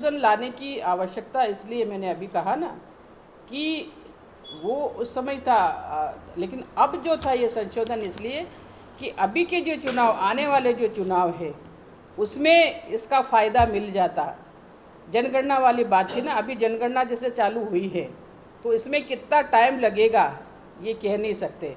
संशोधन लाने की आवश्यकता इसलिए मैंने अभी कहा ना कि वो उस समय था, लेकिन अब जो था ये संशोधन इसलिए कि अभी के जो चुनाव, आने वाले जो चुनाव है उसमें इसका फ़ायदा मिल जाता। जनगणना वाली बात थी ना, अभी जनगणना जैसे चालू हुई है तो इसमें कितना टाइम लगेगा ये कह नहीं सकते।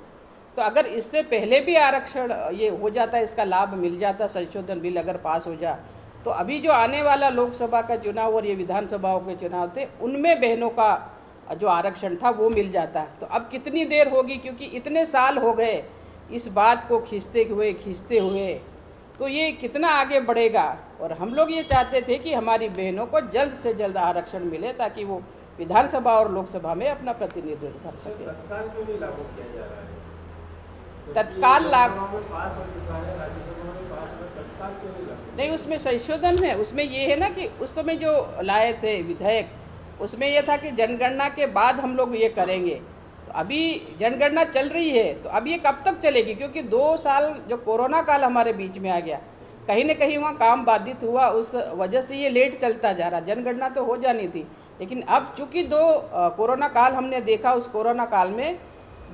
तो अगर इससे पहले भी आरक्षण ये हो जाता, इसका लाभ मिल जाता, संशोधन बिल अगर पास हो जा, तो अभी जो आने वाला लोकसभा का चुनाव और ये विधानसभाओं के चुनाव थे उनमें बहनों का जो आरक्षण था वो मिल जाता है। तो अब कितनी देर होगी, क्योंकि इतने साल हो गए इस बात को खींचते हुए, तो ये कितना आगे बढ़ेगा। और हम लोग ये चाहते थे कि हमारी बहनों को जल्द से जल्द आरक्षण मिले ताकि वो विधानसभा और लोकसभा में अपना प्रतिनिधित्व कर सके। तत्काल क्यों नहीं लागू किया जा रहा है? तत्काल लागू पास हो चुका है, राज्यसभा में पास हो, तत्काल क्यों नहीं लागू? नहीं, उसमें संशोधन है। उसमें ये है ना कि उस समय जो लाए थे विधेयक, उसमें ये था कि जनगणना के बाद हम लोग ये करेंगे। तो अभी जनगणना चल रही है तो अब ये कब तक चलेगी, क्योंकि 2 साल जो कोरोना काल हमारे बीच में आ गया, कहीं ना कहीं वहाँ काम बाधित हुआ, उस वजह से ये लेट चलता जा रहा। जनगणना तो हो जानी थी, लेकिन अब चूँकि कोरोना काल हमने देखा, उस कोरोना काल में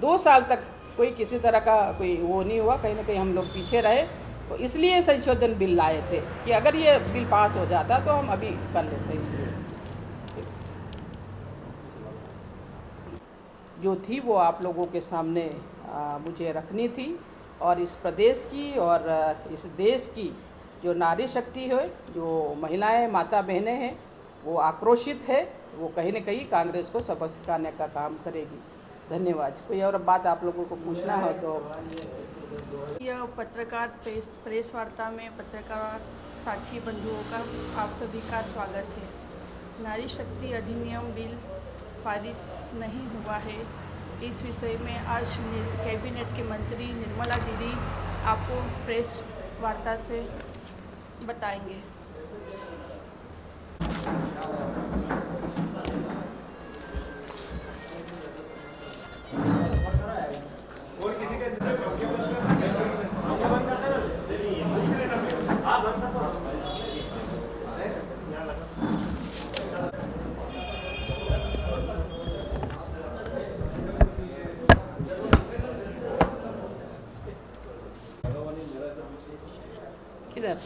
2 साल तक कोई किसी तरह का कोई वो नहीं हुआ, कहीं ना कहीं हम लोग पीछे रहे। तो इसलिए संशोधन बिल लाए थे कि अगर ये बिल पास हो जाता तो हम अभी कर लेते। इसलिए जो थी वो आप लोगों के सामने मुझे रखनी थी। और इस प्रदेश की और इस देश की जो नारी शक्ति है, जो महिलाएं, माता बहनें हैं, वो आक्रोशित है। वो कहीं न कहीं कांग्रेस को सबक सिखाने का काम करेगी। धन्यवाद। कोई और बात आप लोगों को पूछना हो तो। यह पत्रकार प्रेस वार्ता में पत्रकार साथी बंधुओं का आप सभी का स्वागत है। नारी शक्ति अधिनियम बिल पारित नहीं हुआ है, इस विषय में आज कैबिनेट के मंत्री निर्मला दीदी आपको प्रेस वार्ता से बताएंगे। किधर?